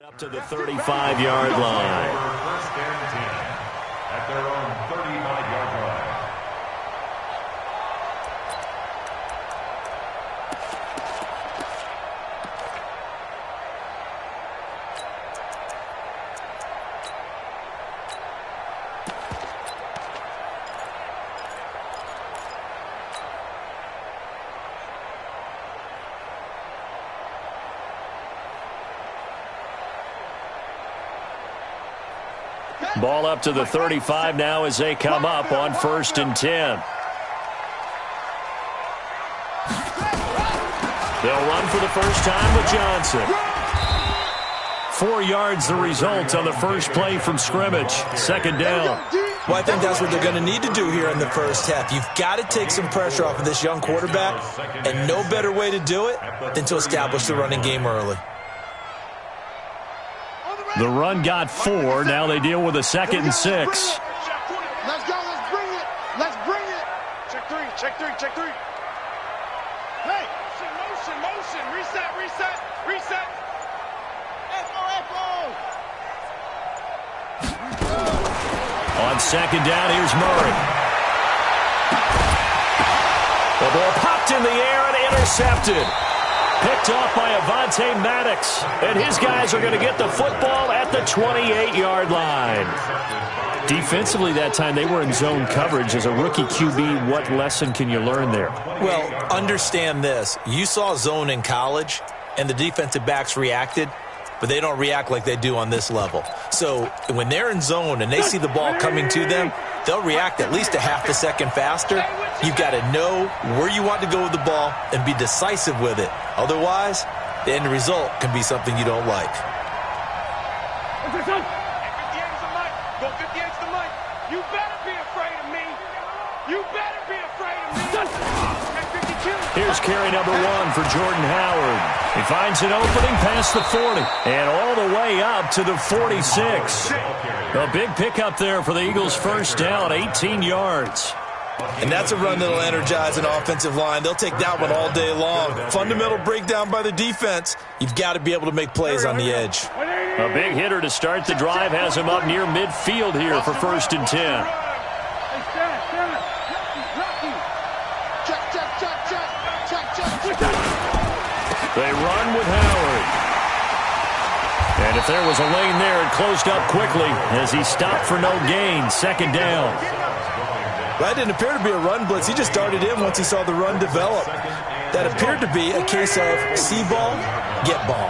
Up to the 35-yard line. First and 10 at their own 35-yard line. Ball up to the 35 now as they come up on 1st and 10. They'll run for the first time with Johnson. 4 yards the result on the first play from scrimmage. 2nd down. Well, I think that's what they're going to need to do here in the first half. You've got to take some pressure off of this young quarterback, and no better way to do it than to establish the running game early. The run got 4. Now they deal with a 2nd and 6. Let's go. Let's bring it. Let's bring it. Check three. Check three. Check three. Hey. Motion. Motion. Reset. Reset. Reset. Echo. On 2nd down, here's Murray. The ball popped in the air and intercepted. Picked off by Avonte Maddox. And his guys are going to get the football at the 28-yard line. Defensively that time, they were in zone coverage. As a rookie QB, what lesson can you learn there? Well, understand this. You saw zone in college, and the defensive backs reacted, but they don't react like they do on this level. So when they're in zone and they see the ball coming to them, they'll react at least a half a second faster. You've got to know where you want to go with the ball and be decisive with it. Otherwise, the end result can be something you don't like. Go 58 to the mic. You better be afraid of me. You better be afraid of me. Here's carry number 1 for Jordan Howard. He finds an opening past the 40 and all the way up to the 46. A big pickup there for the Eagles' first down, 18 yards. And that's a run that'll energize an offensive line. They'll take that one all day long. Fundamental breakdown by the defense. You've got to be able to make plays on the edge. A big hitter to start the drive has him up near midfield here for 1st and 10. They run with Howard. And if there was a lane there, it closed up quickly as he stopped for no gain. 2nd down. That didn't appear to be a run blitz. He just darted in once he saw the run develop. That appeared to be a case of see ball, get ball.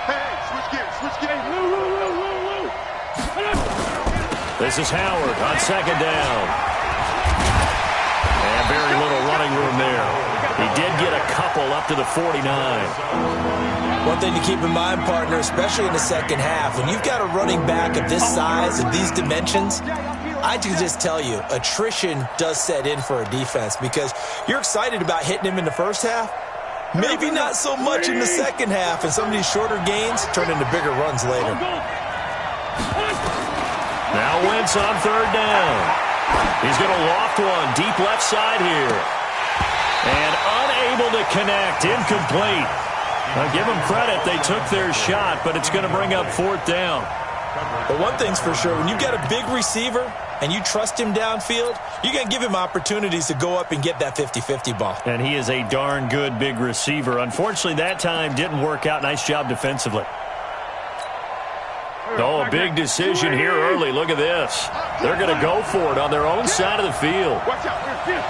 Hey, switch gears. This is Howard on 2nd down. And very little running room there. He did get a couple up to the 49. One thing to keep in mind, partner, especially in the second half, when you've got a running back of this size and these dimensions, I can just tell you, attrition does set in for a defense because you're excited about hitting him in the first half. Maybe not so much in the second half, and some of these shorter gains turn into bigger runs later. Now Wentz on 3rd down. He's going to loft one deep left side here. And unable to connect, incomplete. Now give them credit, they took their shot, but it's going to bring up 4th down. But one thing's for sure, when you've got a big receiver and you trust him downfield, you're going to give him opportunities to go up and get that 50-50 ball. And he is a darn good big receiver. Unfortunately, that time didn't work out. Nice job defensively. Oh, a big decision here early. Look at this. They're going to go for it on their own side of the field. Watch out. 82.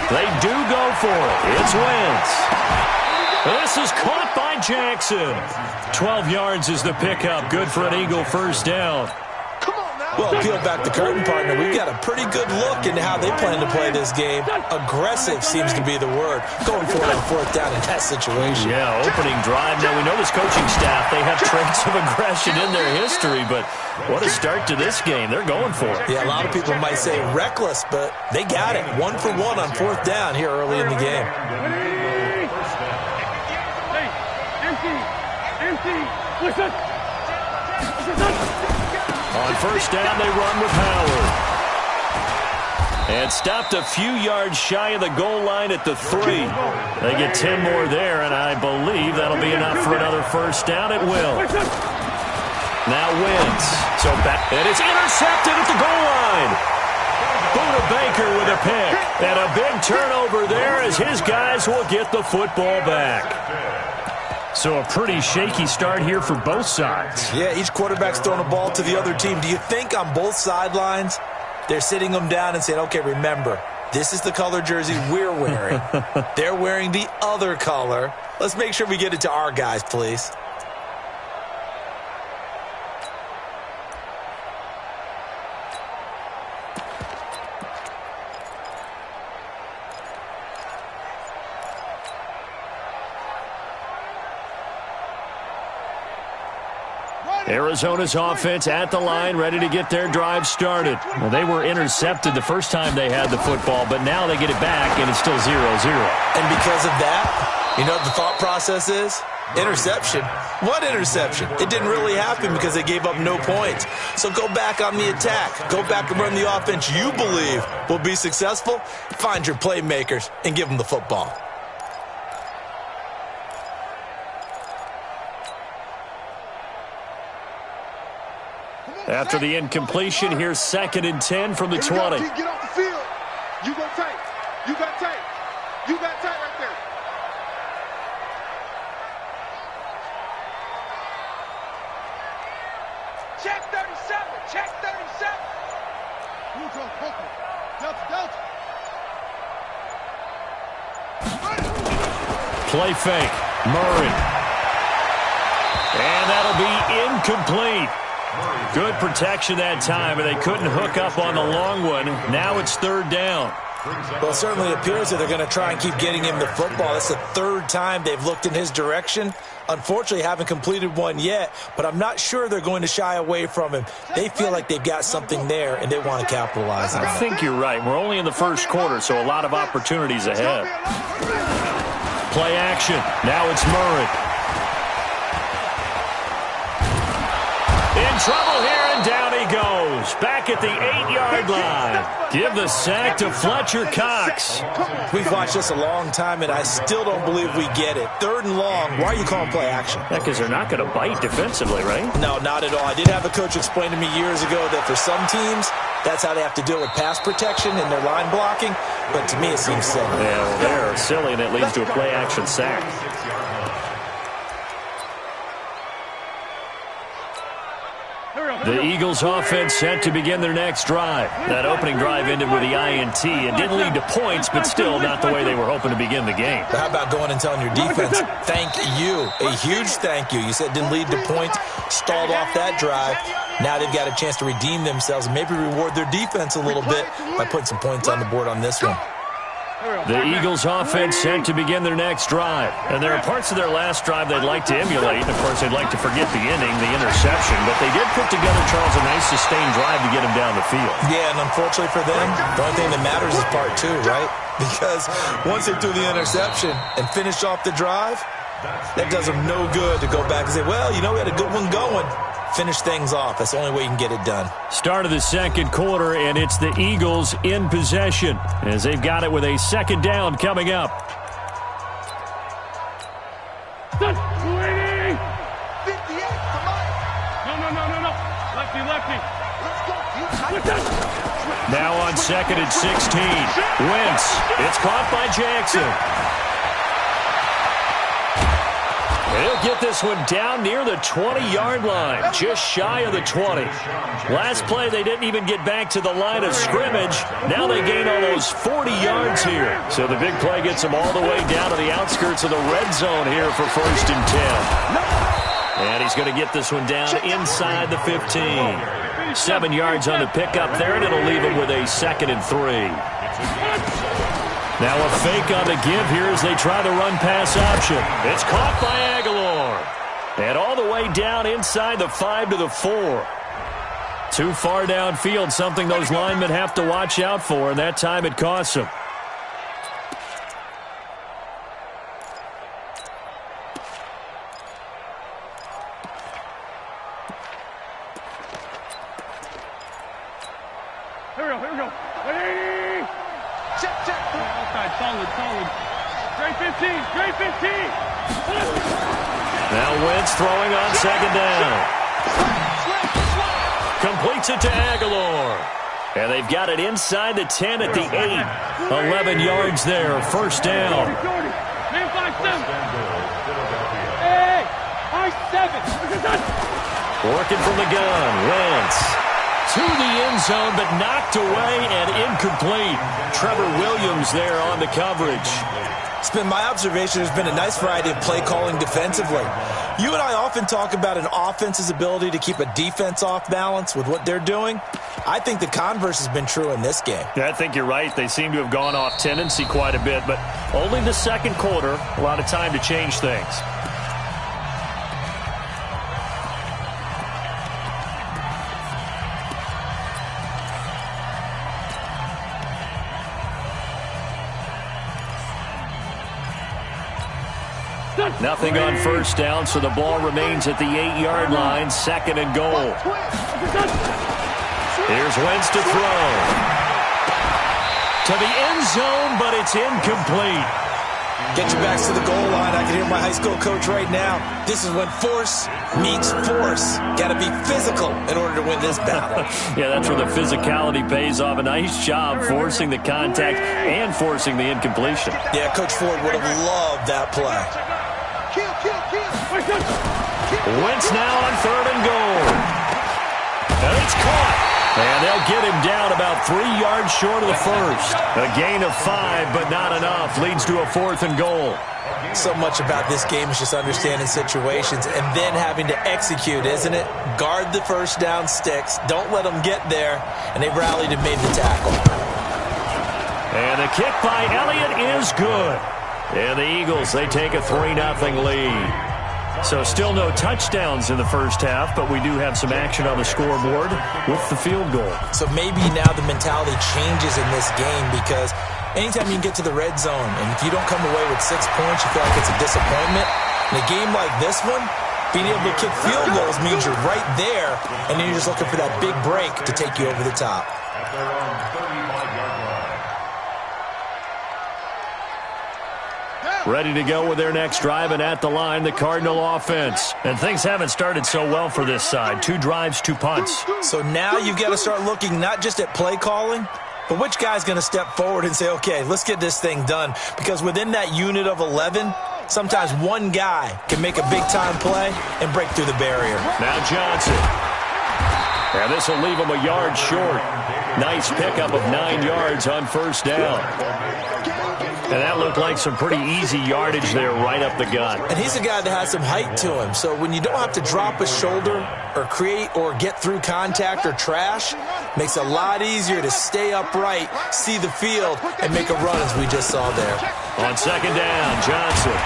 They do go for it. It's Wentz. This is caught by Jackson. 12 yards is the pickup. Good for an Eagle first down. Well, peel back the curtain, partner. We've got a pretty good look into how they plan to play this game. Aggressive seems to be the word. Going for it on 4th down in that situation. Yeah, opening drive. Now, we know this coaching staff, they have traits of aggression in their history, but what a start to this game. They're going for it. Yeah, a lot of people might say reckless, but they got it. 1 for 1 on 4th down here early in the game. Empty. Listen. On first down, they run with Howard. And stopped a few yards shy of the goal line at the 3. They get 10 more there, and I believe that'll be enough for another first down. It will. Now wins. So back, and it's intercepted at the goal line. Buda Baker with a pick. And a big turnover there as his guys will get the football back. So a pretty shaky start here for both sides. Yeah, each quarterback's throwing a ball to the other team. Do you think on both sidelines they're sitting them down and saying, okay, remember, this is the color jersey we're wearing. They're wearing the other color. Let's make sure we get it to our guys, please. Arizona's offense at the line, ready to get their drive started. Well, they were intercepted the first time they had the football, but now they get it back, and it's still 0-0. And because of that, you know what the thought process is? Interception. What interception? It didn't really happen because they gave up no points. So go back on the attack. Go back and run the offense you believe will be successful. Find your playmakers and give them the football. After the incompletion, here's 2nd and 10 from the 20. Get off the field. You go tight. You got tight. You got tight right there. Check 37. Check 37. Play fake. Murray. And that'll be incomplete. Good protection that time, and they couldn't hook up on the long one. Now it's 3rd down. Well, it certainly appears that they're going to try and keep getting him the football. That's the 3rd time they've looked in his direction. Unfortunately, haven't completed one yet, but I'm not sure they're going to shy away from him. They feel like they've got something there, and they want to capitalize on it. I think you're right. We're only in the first quarter, so a lot of opportunities ahead. Play action. Now it's Murray. In trouble here, and down he goes. Back at the 8-yard line. Give the sack to Fletcher Cox. We've watched this a long time, and I still don't believe we get it. 3rd and long. Why are you calling play action? Because they're not going to bite defensively, right? No, not at all. I did have a coach explain to me years ago that for some teams, that's how they have to deal with pass protection and their line blocking. But to me, it seems silly. Yeah, well, they're silly, and it leads to a play action sack. The Eagles offense set to begin their next drive. That opening drive ended with the INT. It didn't lead to points, but still not the way they were hoping to begin the game. But how about going and telling your defense, thank you, a huge thank you. You said it didn't lead to points, stalled off that drive. Now they've got a chance to redeem themselves and maybe reward their defense a little bit by putting some points on the board on this one. The Eagles offense set to begin their next drive. And there are parts of their last drive they'd like to emulate. Of course, they'd like to forget the inning, the interception. But they did put together, Charles, a nice sustained drive to get them down the field. Yeah, and unfortunately for them, the only thing that matters is part 2, right? Because once they threw the interception and finished off the drive, that does them no good to go back and say, well, you know, we had a good one going. Finish things off. That's the only way you can get it done. Start of the 2nd quarter, and it's the Eagles in possession as they've got it with a 2nd down coming up. No. Lefty. Let's go. Now on 2nd and 16. Wentz. It's caught by Jackson. He'll get this one down near the 20-yard line, just shy of the 20. Last play, they didn't even get back to the line of scrimmage. Now they gain almost 40 yards here. So the big play gets them all the way down to the outskirts of the red zone here for 1st and 10. And he's going to get this one down inside the 15. 7 yards on the pickup there, and it'll leave him with a 2nd and 3. Now a fake on the give here as they try the run-pass option. It's caught by Aguilar. And all the way down inside the 5 to the 4. Too far downfield, something those linemen have to watch out for, and that time it costs them. Here we go. Hey! Check. Outside, solid. Great 15. Now Wentz throwing on second down. Completes it to Aguilar. And they've got it inside the 10 at the 8. 11 yards there, first down. Man 5-7. Hey! 5-7. Working from the gun, Wentz. To the end zone, but knocked away and incomplete. Trevor Williams there on the coverage. It's been my observation there's been a nice variety of play calling defensively. You and I often talk about an offense's ability to keep a defense off balance with what they're doing. I think the converse has been true in this game. Yeah, I think you're right. They seem to have gone off tendency quite a bit, but only the second quarter, a lot of time to change things. Nothing on first down, so the ball remains at the 8-yard line, second and goal. Here's Wentz to throw. To the end zone, but it's incomplete. Get your backs to the goal line. I can hear my high school coach right now. This is when force meets force. Got to be physical in order to win this battle. Yeah, that's where the physicality pays off. A nice job forcing the contact and forcing the incompletion. Yeah, Coach Ford would have loved that play. Wentz now on third and goal. And it's caught. And they'll get him down about 3 yards short of the first. A gain of 5, but not enough. Leads to a fourth and goal. So much about this game is just understanding situations and then having to execute, isn't it? Guard the first down sticks. Don't let them get there. And they rallied and made the tackle. And the kick by Elliott is good. And the Eagles, they take a 3-0 lead. So still no touchdowns in the first half, but we do have some action on the scoreboard with the field goal. So maybe now the mentality changes in this game because anytime you can get to the red zone and if you don't come away with 6 points, you feel like it's a disappointment. In a game like this one, being able to kick field goals means you're right there, and then you're just looking for that big break to take you over the top. At their own 35-yard line. Ready to go with their next drive, and at the line, the Cardinal offense. And things haven't started so well for this side. 2 drives, 2 punts. So now you've got to start looking not just at play calling, but which guy's going to step forward and say, okay, let's get this thing done. Because within that unit of 11, sometimes one guy can make a big-time play and break through the barrier. Now Johnson. And this will leave him a yard short. Nice pickup of 9 yards on first down. And that looked like some pretty easy yardage there right up the gut. And he's a guy that has some height to him. So when you don't have to drop a shoulder or create or get through contact or trash, makes it a lot easier to stay upright, see the field, and make a run as we just saw there. On second down, Johnson.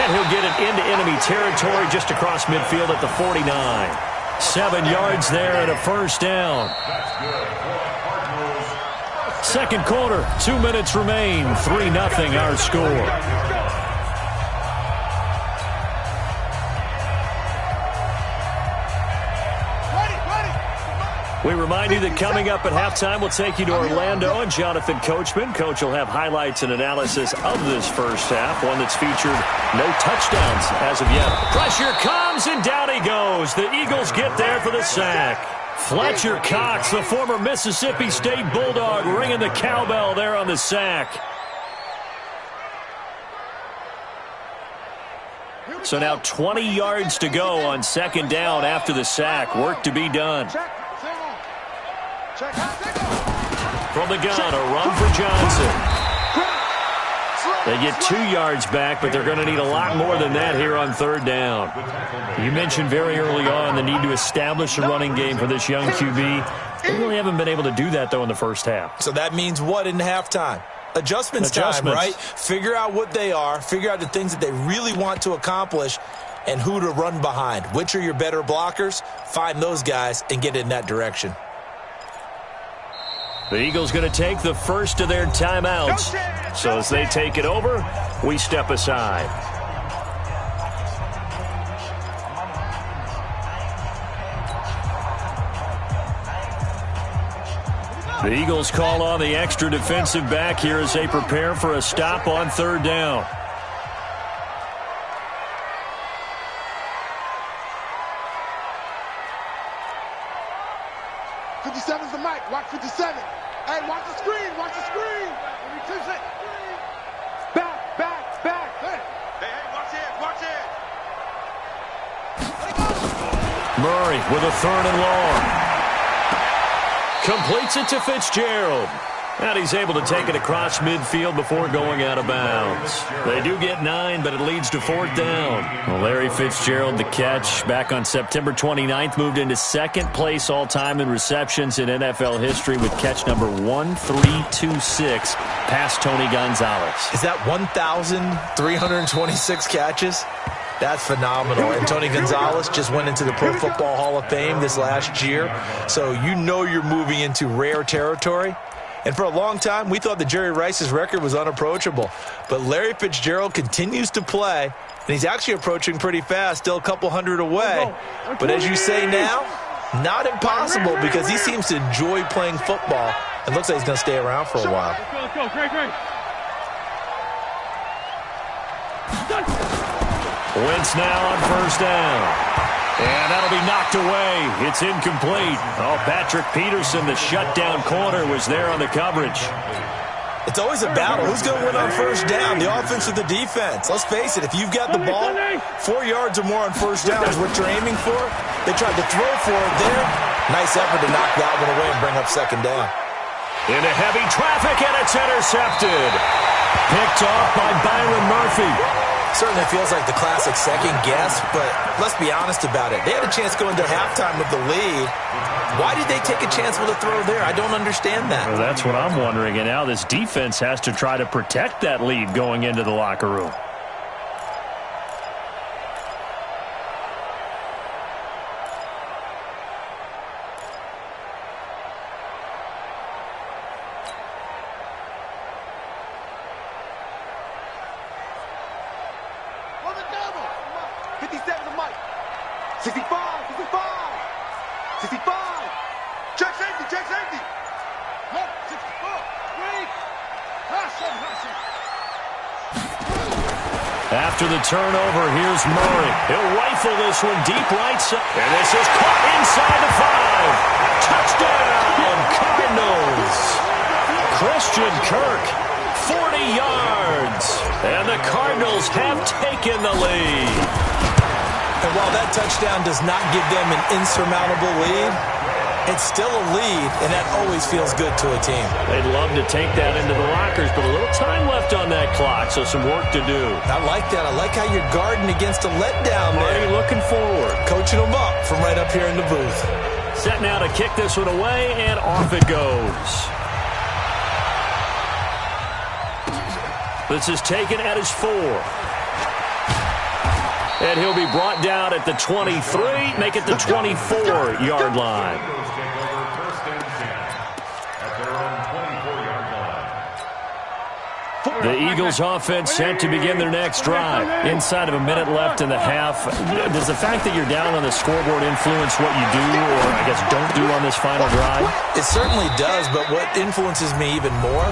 And he'll get it into enemy territory just across midfield at the 49. 7 yards there and a first down. Second quarter, 2 minutes remain. 3-0 our score. We remind you that coming up at halftime, we'll take you to Orlando and Jonathan Coachman. Coach will have highlights and analysis of this first half, one that's featured no touchdowns as of yet. Pressure comes, and down he goes. The Eagles get there for the sack. Fletcher Cox, the former Mississippi State Bulldog, ringing the cowbell there on the sack. So now 20 yards to go on second down after the sack. Work to be done. From the gun, a run for Johnson. They get 2 yards back, but they're going to need a lot more than that here on third down. You mentioned very early on the need to establish a running game for this young QB. They really haven't been able to do that, though, in the first half. So that means what in halftime? Adjustments time, right? Figure out what they are, figure out the things that they really want to accomplish, and who to run behind. Which are your better blockers? Find those guys and get in that direction. The Eagles going to take the first of their timeouts. So as they take it over, we step aside. drive. The Eagles call on the extra defensive back here as they prepare for a stop on third down. '57's the mic. Watch 57. Hey, watch the screen. Watch the screen. Back. Hey, watch it. Murray with a 3rd and long. Completes it to Fitzgerald. And he's able to take it across midfield before going out of bounds. They do get 9, but it leads to 4th down. Well, Larry Fitzgerald, the catch, back on September 29th, moved into 2nd place all-time in receptions in NFL history with catch number 1326 past Tony Gonzalez. Is that 1,326 catches? That's phenomenal. And Tony Gonzalez just went into the Pro Football Hall of Fame this last year. So you know you're moving into rare territory. And for a long time, we thought that Jerry Rice's record was unapproachable. But Larry Fitzgerald continues to play, and he's actually approaching pretty fast, still a couple hundred away. But as you say now, not impossible because he seems to enjoy playing football and looks like he's going to stay around for a while. Let's go. Great. Wentz now on 1st down. And that'll be knocked away. It's incomplete. Oh, Patrick Peterson, the shutdown corner, was there on the coverage. It's always a battle. Who's going to win on 1st down, the offense or the defense? Let's face it, if you've got the ball, 4 yards or more on 1st down is what you're aiming for. They tried to throw for it there. Nice effort to knock that one away and bring up 2nd down. Into heavy traffic, and it's intercepted. Picked off by Byron Murphy. Certainly feels like the classic second guess, but let's be honest about it. They had a chance going to halftime with the lead. Why did they take a chance with a throw there? I don't understand that. Well, that's what I'm wondering, and now this defense has to try to protect that lead going into the locker room. After the turnover, here's Murray. He'll rifle this one deep right side. And this is caught inside the 5. Touchdown, Cardinals. Christian Kirk, 40 yards. And the Cardinals have taken the lead. And while that touchdown does not give them an insurmountable lead, it's still a lead, and that always feels good to a team. They'd love to take that into the lockers, but a little time left on that clock, so some work to do. I like that. I like how you're guarding against a letdown there. Looking forward. Coaching them up from right up here in the booth. Set now to kick this one away, and off it goes. This is taken at his 4. And he'll be brought down at the 23, make it the 24-yard line. The Eagles offense set to begin their next drive. Inside of a minute left in the half. Does the fact that you're down on the scoreboard influence what you do, or I guess don't do on this final drive? It certainly does, but what influences me even more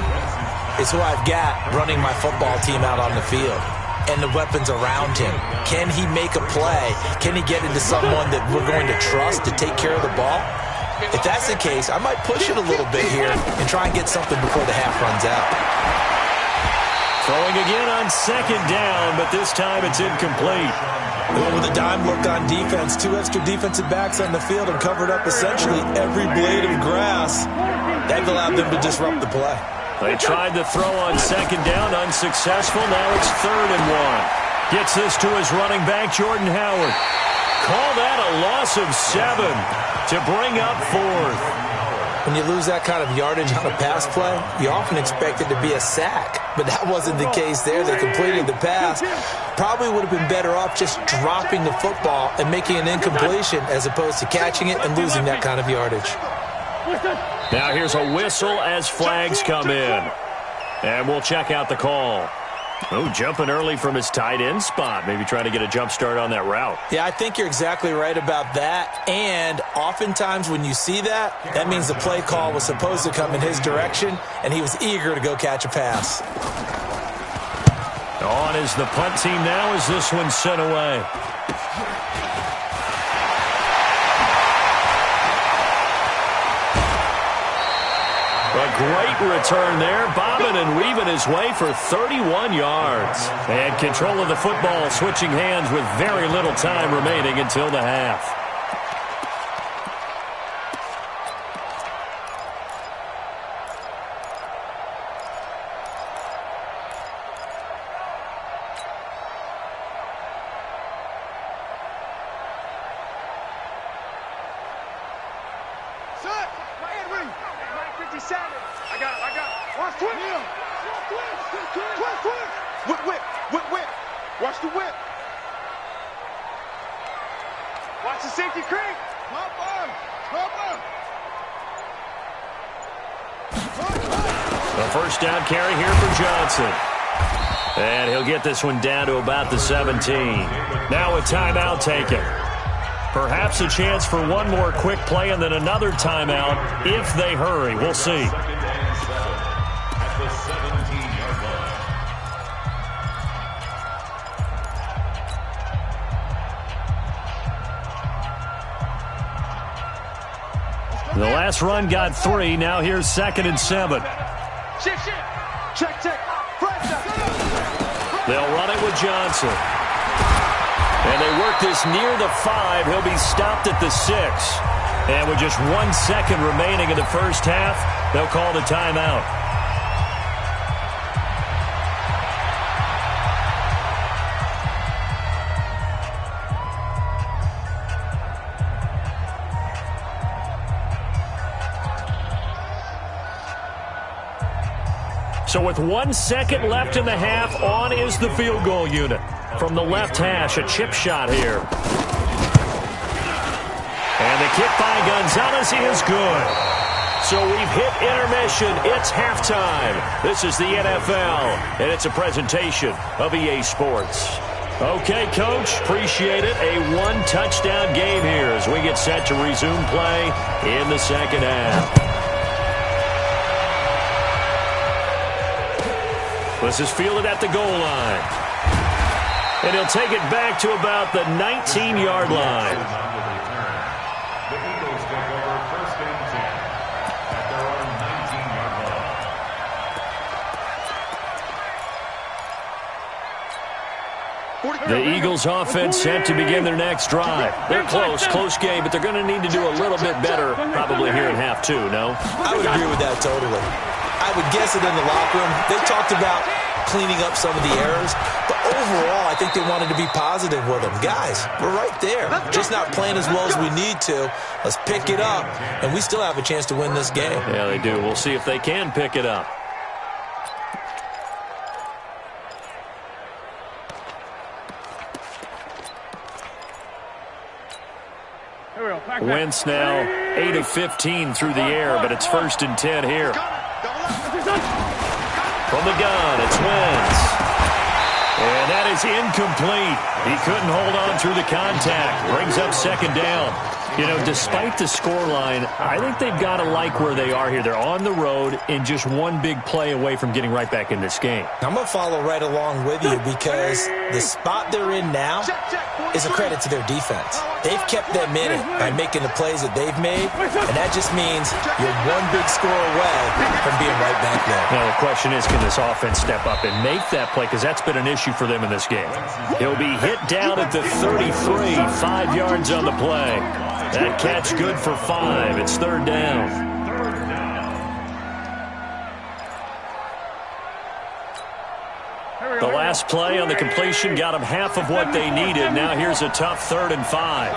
is who I've got running my football team out on the field and the weapons around him. Can he make a play? Can he get into someone that we're going to trust to take care of the ball? If that's the case, I might push it a little bit here and try and get something before the half runs out. Throwing again on 2nd down, but this time it's incomplete. With a dime look on defense, 2 extra defensive backs on the field and covered up essentially every blade of grass. That allowed them to disrupt the play. They tried to throw on 2nd down, unsuccessful. Now it's 3rd and 1. Gets this to his running back, Jordan Howard. Call that a loss of 7 to bring up 4th. When you lose that kind of yardage on a pass play, you often expect it to be a sack. But that wasn't the case there. They completed the pass. Probably would have been better off just dropping the football and making an incompletion as opposed to catching it and losing that kind of yardage. Now here's a whistle as flags come in. And we'll check out the call. Oh, jumping early from his tight end spot. Maybe trying to get a jump start on that route. Yeah, I think you're exactly right about that. And oftentimes when you see that, that means the play call was supposed to come in his direction, and he was eager to go catch a pass. On is the punt team now as this one's sent away. A great return there, bobbing and weaving his way for 31 yards. They had control of the football, switching hands with very little time remaining until the half. Watch the whip. Watch the safety creep. The first down carry here for Johnson. And he'll get this one down to about the 17. Now a timeout taken. Perhaps a chance for one more quick play and then another timeout if they hurry. We'll see. The last run got 3. Now here's 2nd and 7. Check. They'll run it with Johnson. And they work this near the 5. He'll be stopped at the 6. And with just 1 second remaining in the first half, they'll call the timeout. So with 1 second left in the half, on is the field goal unit. From the left hash, a chip shot here. And the kick by Gonzalez is good. So we've hit intermission. It's halftime. This is the NFL, and it's a presentation of EA Sports. Okay, Coach, appreciate it. A one-touchdown game here as we get set to resume play in the second half. This is fielded at the goal line. And he'll take it back to about the 19-yard line. The Eagles take over 1st and 10 at their own 19-yard line. The Eagles offense set to begin their next drive. They're close game, but they're going to need to do a little bit better probably here in half 2, no? I would agree with that totally. I would guess it in the locker room. They talked about cleaning up some of the errors, but overall, I think they wanted to be positive with them. Guys, we're right there. Just not playing as well as we need to. Let's pick it up, and we still have a chance to win this game. Yeah, they do. We'll see if they can pick it up. Wentz now 8 of 15 through the air, but it's 1st and 10 here. From the gun, it's Wentz. And that is incomplete. He couldn't hold on through the contact. Brings up 2nd down. You know, despite the scoreline, I think they've got to like where they are here. They're on the road and just one big play away from getting right back in this game. I'm going to follow right along with you because the spot they're in now is a credit to their defense. They've kept them in it by making the plays that they've made, and that just means you're one big score away from being right back there. Now, the question is, can this offense step up and make that play? Because that's been an issue for them in this game. He'll be hit down at the 33, 5 yards on the play. That catch good for 5. It's 3rd down. The last play on the completion got them half of what they needed. Now here's a tough 3rd and 5.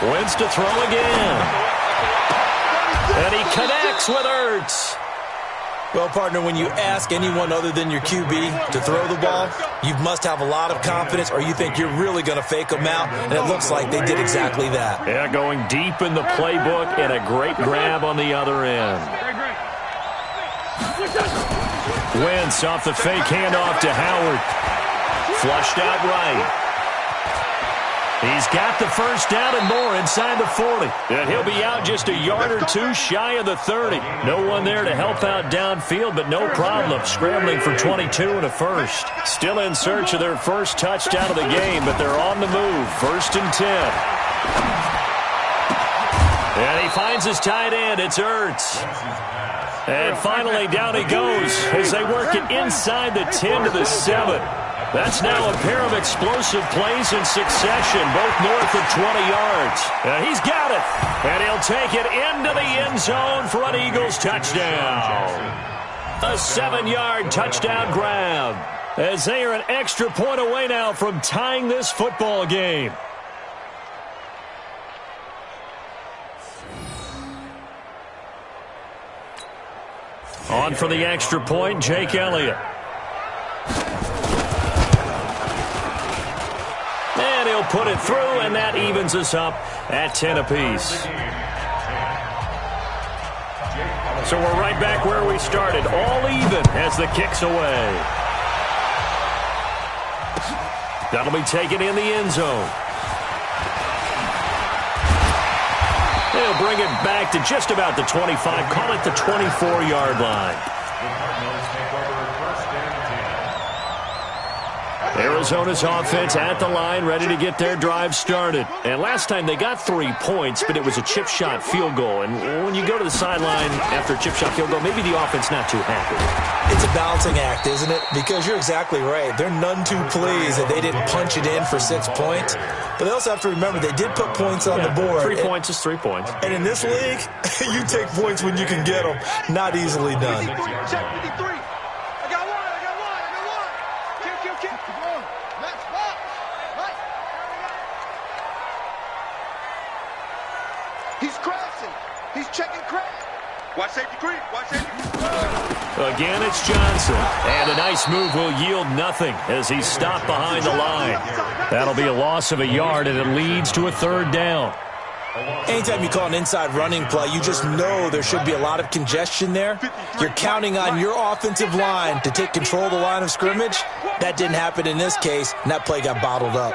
Wentz to throw again. And he connects with Ertz. Well, partner, when you ask anyone other than your QB to throw the ball, you must have a lot of confidence or you think you're really going to fake them out, and it looks like they did exactly that. Yeah, going deep in the playbook and a great grab on the other end. Wentz off the fake handoff to Howard. Flushed out right. He's got the first down and more inside the 40. And he'll be out just a yard or two shy of the 30. No one there to help out downfield, but no problem scrambling for 22 and a first. Still in search of their first touchdown of the game, but they're on the move. 1st and 10. And he finds his tight end. It's Ertz. And finally down he goes as they work it inside the 10 to the 7. That's now a pair of explosive plays in succession, both north of 20 yards. And he's got it. And he'll take it into the end zone for an Eagles touchdown. A 7-yard touchdown grab, as they are an extra point away now from tying this football game. On for the extra point, Jake Elliott. And he'll put it through, and that evens us up at 10 apiece. So we're right back where we started, all even as the kick's away. That'll be taken in the end zone. They'll bring it back to just about the 25, call it the 24-yard line. Arizona's offense at the line, ready to get their drive started. And last time they got 3 points, but it was a chip shot field goal. And when you go to the sideline after a chip shot field goal, maybe the offense not too happy. It's a balancing act, isn't it? Because you're exactly right. They're none too pleased that they didn't punch it in for 6 points. But they also have to remember they did put points on the board. 3 points is 3 points. And in this league, you take points when you can get them. Not easily done. Check 53. I got one. Kick. Come on. Let's walk. He's crashing. He's checking crash. Watch safety creep. Again, it's Johnson. And a nice move will yield nothing as he's stopped behind the line. That'll be a loss of a yard, and it leads to a 3rd down. Anytime you call an inside running play, you just know there should be a lot of congestion there. You're counting on your offensive line to take control of the line of scrimmage. That didn't happen in this case, and that play got bottled up.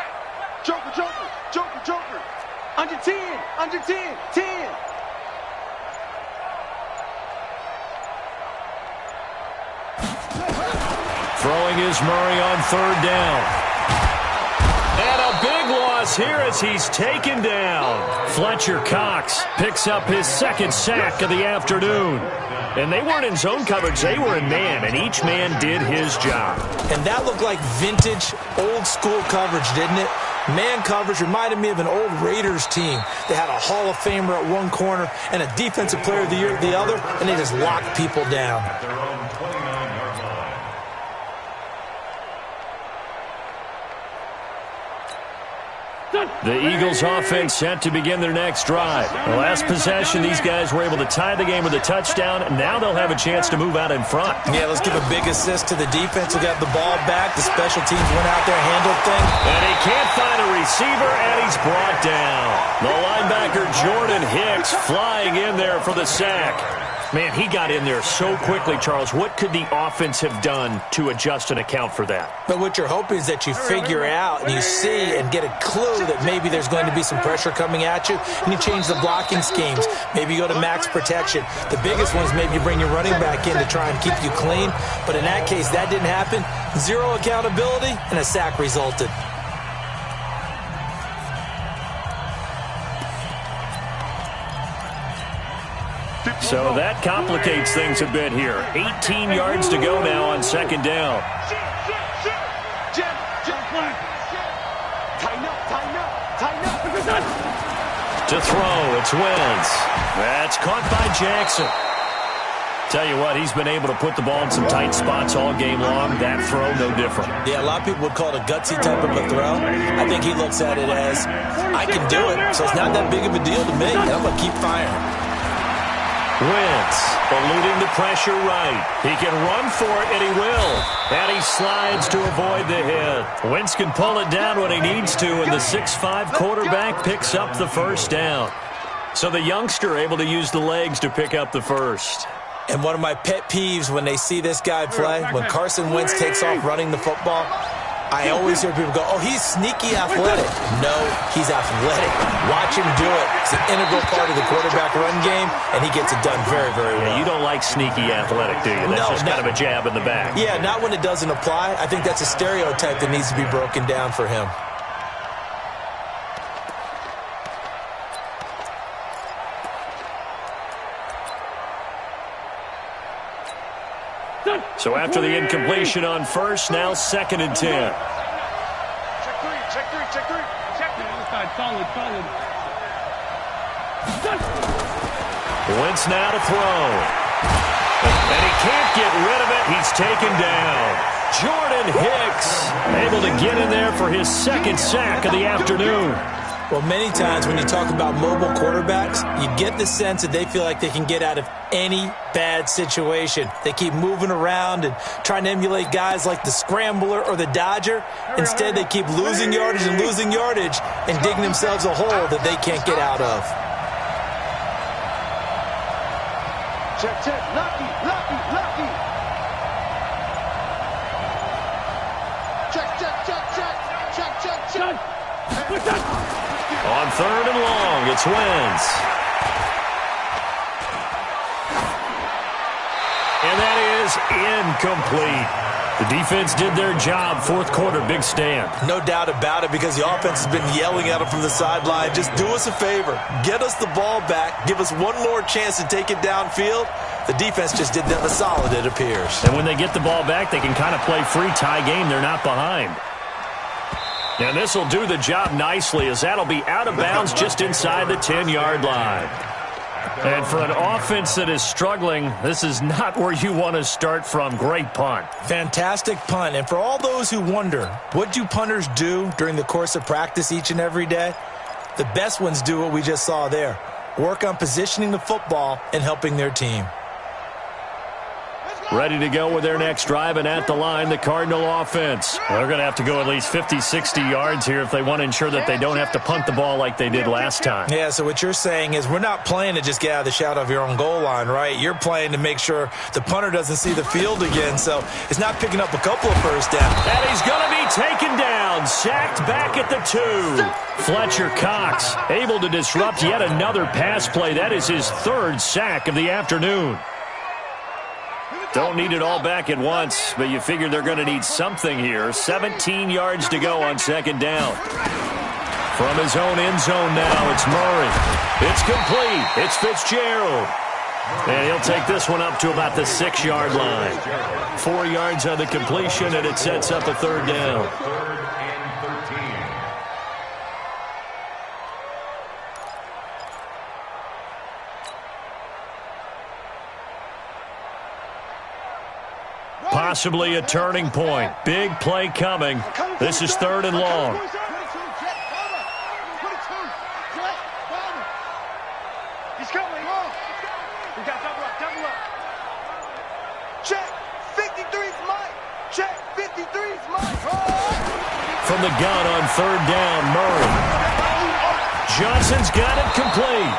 Joker. Under 10. 10. Throwing is Murray on 3rd down. And a big loss here as he's taken down. Fletcher Cox picks up his 2nd sack of the afternoon. And they weren't in zone coverage, they were in man, and each man did his job. And that looked like vintage, old-school coverage, didn't it? Man coverage reminded me of an old Raiders team. They had a Hall of Famer at one corner and a Defensive Player of the Year at the other, and they just locked people down. At their own 29-yard line. The Eagles offense set to begin their next drive. The last possession, these guys were able to tie the game with a touchdown, and now they'll have a chance to move out in front. Yeah, let's give a big assist to the defense who got the ball back. The special teams went out there and handled things. And he can't find a receiver, and he's brought down. The linebacker, Jordan Hicks, flying in there for the sack. Man, he got in there so quickly, Charles. What could the offense have done to adjust and account for that? But what you're hoping is that you figure out and you see and get a clue that maybe there's going to be some pressure coming at you, and you change the blocking schemes. Maybe you go to max protection. The biggest one is maybe you bring your running back in to try and keep you clean. But in that case, that didn't happen. Zero accountability, and a sack resulted. So that complicates things a bit here. 18 yards to go now on 2nd down. To throw, it's Wentz. That's caught by Jackson. Tell you what, he's been able to put the ball in some tight spots all game long. That throw, no different. Yeah, a lot of people would call it a gutsy type of a throw. I think he looks at it as, I can do it, so it's not that big of a deal to me. I'm going to keep firing. Wentz eluding the pressure right. He can run for it, and he will. And he slides to avoid the hit. Wentz can pull it down when he needs to, and the 6'5" quarterback picks up the 1st down. So the youngster able to use the legs to pick up the first. And one of my pet peeves when they see this guy play, when Carson Wentz takes off running the football, I always hear people go, oh, he's sneaky athletic. No, he's athletic. Watch him do it. It's an integral part of the quarterback run game, and he gets it done very, very well. Yeah, you don't like sneaky athletic, do you? That's just kind of a jab in the back. Yeah, not when it doesn't apply. I think that's a stereotype that needs to be broken down for him. So after the incompletion on first, now 2nd and 10. Check three, check three, check three. Check the other side, solid. Wentz now to throw. And he can't get rid of it. He's taken down. Jordan Hicks able to get in there for his 2nd sack of the afternoon. Well, many times when you talk about mobile quarterbacks, you get the sense that they feel like they can get out of any bad situation. They keep moving around and trying to emulate guys like the Scrambler or the Dodger. Instead, they keep losing yardage and digging themselves a hole that they can't get out of. Check, lucky. Check. On 3rd and long, it's Wentz. And that is incomplete. The defense did their job. 4th quarter, big stand. No doubt about it, because the offense has been yelling at them from the sideline. Just do us a favor. Get us the ball back. Give us one more chance to take it downfield. The defense just did them a solid, it appears. And when they get the ball back, they can kind of play free tie game. They're not behind. And this will do the job nicely, as that'll be out of bounds just inside the 10-yard line. And for an offense that is struggling, this is not where you want to start from. Great punt. Fantastic punt. And for all those who wonder, what do punters do during the course of practice each and every day? The best ones do what we just saw there. Work on positioning the football and helping their team. Ready to go with their next drive, and at the line, the Cardinal offense. They're going to have to go at least 50, 60 yards here if they want to ensure that they don't have to punt the ball like they did last time. Yeah, so what you're saying is we're not playing to just get out of the shadow of your own goal line, right? You're playing to make sure the punter doesn't see the field again, so it's not picking up a couple of first downs. And he's going to be taken down, sacked back at the 2. Fletcher Cox able to disrupt yet another pass play. That is his 3rd sack of the afternoon. Don't need it all back at once, but you figure they're going to need something here. 17 yards to go on 2nd down. From his own end zone now, it's Murray. It's complete. It's Fitzgerald. And he'll take this one up to about the 6-yard line. 4 yards on the completion, and it sets up a 3rd down. Possibly a turning point. Big play coming. This is 3rd and long. He's coming. We got double up. Check. 53's Mike. Check. 53's Mike. From the gun on 3rd down, Murray. Johnson's got it complete.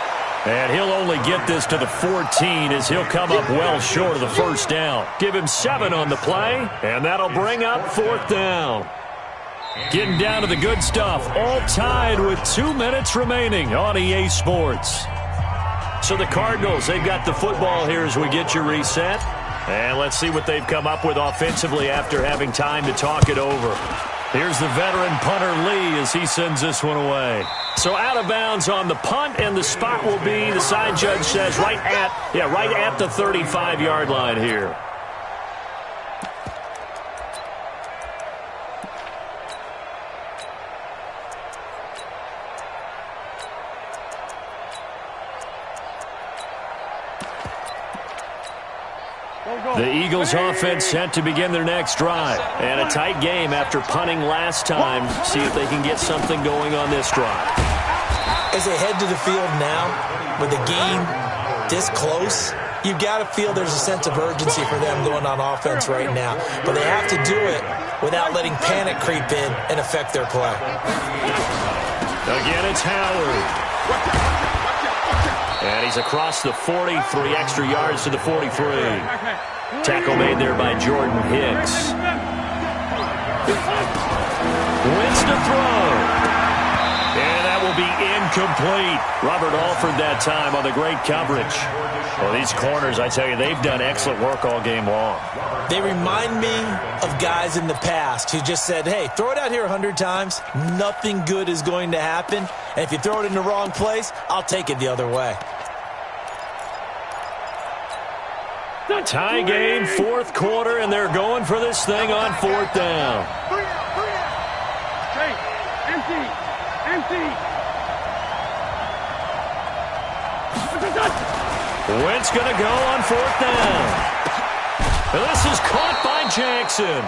And he'll only get this to the 14 as he'll come up well short of the 1st down. Give him 7 on the play, and that'll bring up 4th down. Getting down to the good stuff, all tied with 2 minutes remaining on EA Sports. So the Cardinals, they've got the football here as we get you reset. And let's see what they've come up with offensively after having time to talk it over. Here's the veteran punter Lee as he sends this one away. So out of bounds on the punt, and the spot will be, the side judge says, right at the 35-yard line here. The Eagles offense set to begin their next drive. And a tight game after punting last time. See if they can get something going on this drive. As they head to the field now, with the game this close, you've got to feel there's a sense of urgency for them going on offense right now. But they have to do it without letting panic creep in and affect their play. Again, it's Howard. And he's across the 40, 3 extra yards to the 43. Tackle made there by Jordan Hicks. Wins to throw. And that will be incomplete. Robert Alford that time on the great coverage. Well, these corners, I tell you, they've done excellent work all game long. They remind me of guys in the past who just said, hey, throw it out here 100 times. Nothing good is going to happen. And if you throw it in the wrong place, I'll take it the other way. Tie game, fourth quarter, and they're going for this thing on fourth down. Wentz going to go on fourth down. And this is caught by Jackson.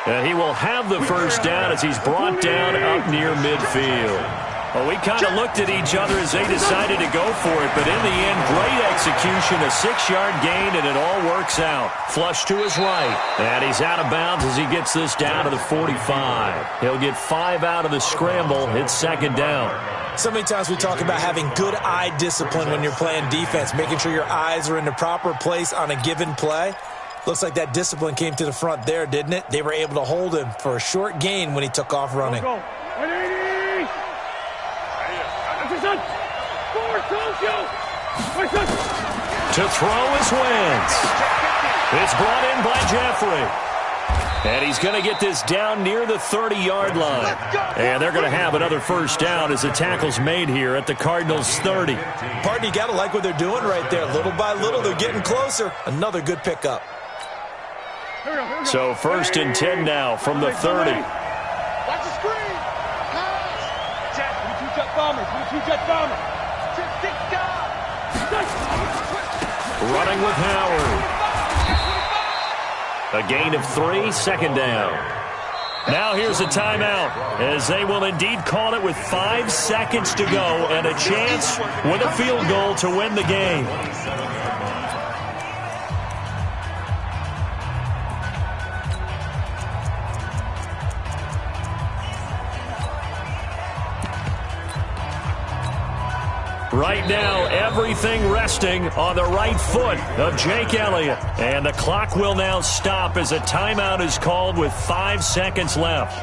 And he will have the first down as he's brought down up near midfield. Well, we kind of looked at each other as they decided to go for it, but in the end, great execution, a 6-yard gain, and it all works out. Flush to his right, and he's out of bounds as he gets this down to the 45. He'll get 5 out of the scramble. It's second down. So many times we talk about having good eye discipline when you're playing defense, making sure your eyes are in the proper place on a given play. Looks like that discipline came to the front there, didn't it? They were able to hold him for a short gain when he took off running. To throw is Wentz. It's brought in by Jeffrey. And he's going to get this down near the 30-yard line. And they're going to have another first down as the tackle's made here at the Cardinals' 30. Partner, you got to like what they're doing right there. Little by little, they're getting closer. Another good pickup. So first and 10 now from the 30. Watch the screen. Pass. Jet. We 2 jet bombers. We 2 jet bombers. Jet 6 guys. Running with Howard. A gain of 3, second down. Now here's a timeout as they will indeed call it with 5 seconds to go and a chance with a field goal to win the game. Right now, everything resting on the right foot of Jake Elliott. And the clock will now stop as a timeout is called with 5 seconds left.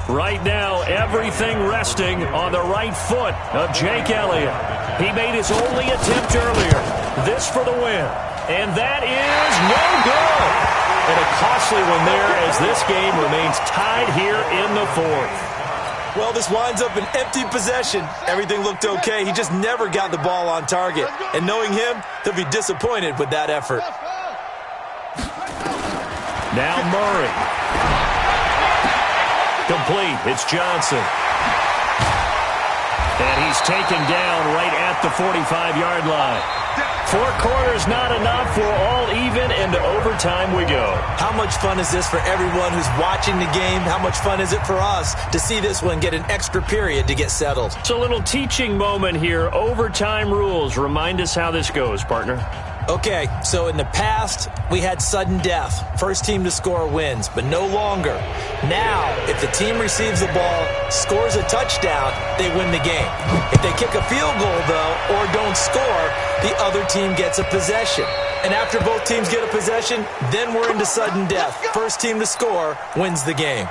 Right now, everything resting on the right foot of Jake Elliott. He made his only attempt earlier. This for the win. And that is no good. And a costly one there as this game remains tied here in the fourth. Well, this winds up an empty possession. Everything looked okay. He just never got the ball on target. And knowing him, he'll be disappointed with that effort. Now Murray. Complete. It's Johnson. And he's taken down right at the 45-yard line. 4 quarters not enough. We're all even, and to overtime we go. How much fun is this for everyone who's watching the game? How much fun is it for us to see this one get an extra period to get settled? It's a little teaching moment here. Overtime rules. Remind us how this goes, partner. Okay, so in the past, we had sudden death. First team to score wins, but no longer. Now, if the team receives the ball, scores a touchdown, they win the game. If they kick a field goal, though, or don't score, the other team gets a possession. And after both teams get a possession, then we're into sudden death. First team to score wins the game.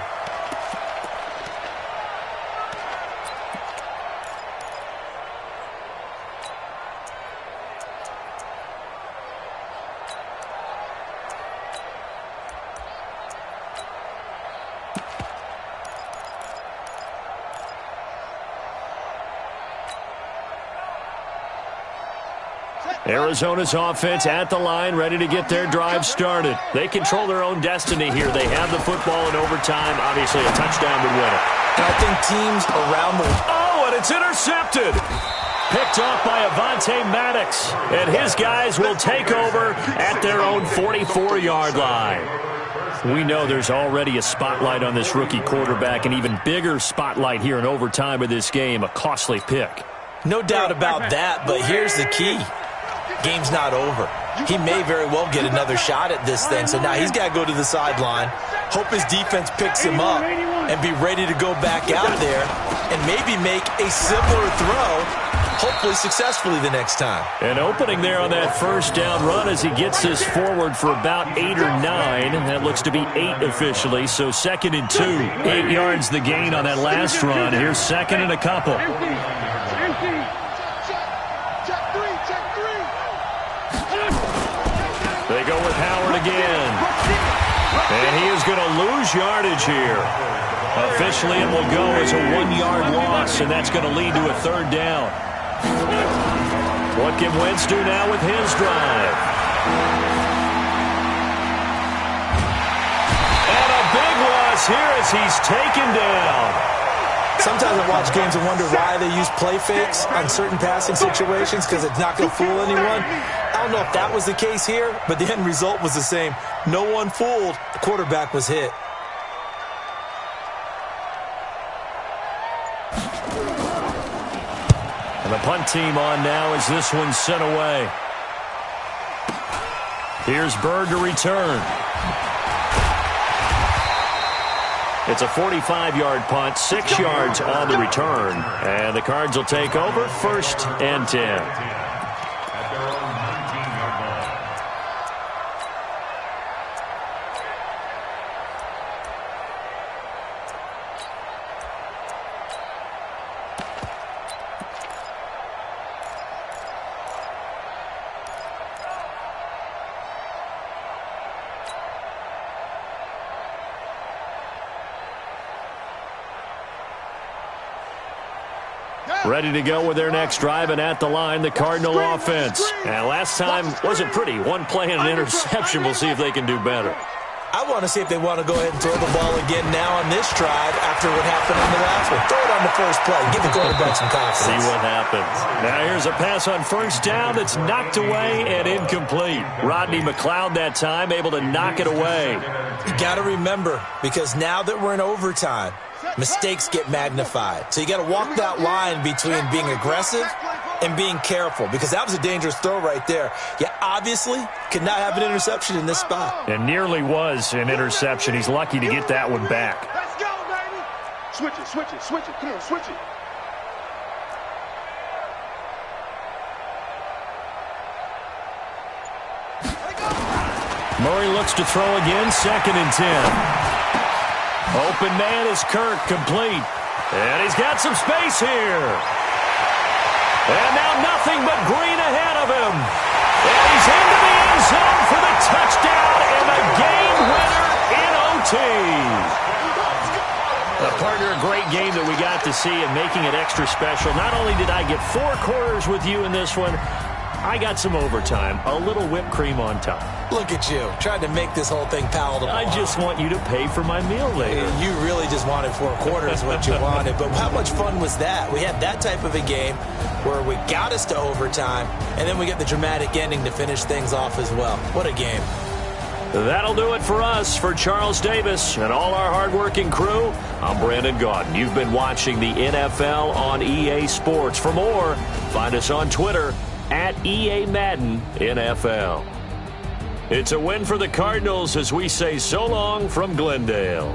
Arizona's offense at the line, ready to get their drive started. They control their own destiny here. They have the football in overtime. Obviously, a touchdown would win it. I think teams around the... Oh, and it's intercepted. Picked off by Avonte Maddox. And his guys will take over at their own 44-yard line. We know there's already a spotlight on this rookie quarterback, an even bigger spotlight here in overtime of this game, a costly pick. No doubt about that, but here's the key. Game's not over. He may very well get another shot at this thing, so now he's got to go to the sideline, hope his defense picks him up, and be ready to go back out there and maybe make a similar throw, hopefully successfully the next time. An opening there on that first down run as he gets this forward for about 8 or 9. That looks to be 8 officially, so 2nd and 2. 8 yards the gain on that last run. Here's 2nd and a couple. They go with Howard again. And he is going to lose yardage here. Officially, it will go as a 1-yard loss, and that's going to lead to a 3rd down. What can Wentz do now with his drive? And a big loss here as he's taken down. Sometimes I watch games and wonder why they use play fakes on certain passing situations because it's not going to fool anyone. I don't know if that was the case here, but the end result was the same. No one fooled. The quarterback was hit. And the punt team on now as this one's sent away. Here's Bird to return. It's a 45-yard punt, 6 yards on the return. And the Cards will take over 1st and 10. Ready to go with their next drive, and at the line, the Cardinal offense. And last time wasn't pretty. One play and an interception. We'll see if they can do better. I want to see if they want to go ahead and throw the ball again now on this drive after what happened on the last one. Throw it on the first play. Give the quarterback some confidence. See what happens. Now here's a pass on 1st down that's knocked away and incomplete. Rodney McLeod that time able to knock it away. You got to remember, because now that we're in overtime, mistakes get magnified. So you got to walk that line between being aggressive and being careful, because that was a dangerous throw right there. You obviously could not have an interception in this spot. And nearly was an interception. He's lucky to get that one back. Let's go, baby. Switch it, switch it, switch it. Come on, switch it. Murray looks to throw again, 2nd and 10. Open man is Kirk, complete. And he's got some space here. And now nothing but green ahead of him. And he's into the end zone for the touchdown and the game winner in OT. Partner, a great game that we got to see and making it extra special. Not only did I get 4 quarters with you in this one, I got some overtime, a little whipped cream on top. Look at you, trying to make this whole thing palatable. I just want you to pay for my meal later. You really just wanted 4 quarters what you wanted. But how much fun was that? We had that type of a game where we got us to overtime, and then we get the dramatic ending to finish things off as well. What a game. That'll do it for us. For Charles Davis and all our hardworking crew, I'm Brandon Gaudin. You've been watching the NFL on EA Sports. For more, find us on Twitter at EA Madden NFL. It's a win for the Cardinals as we say so long from Glendale.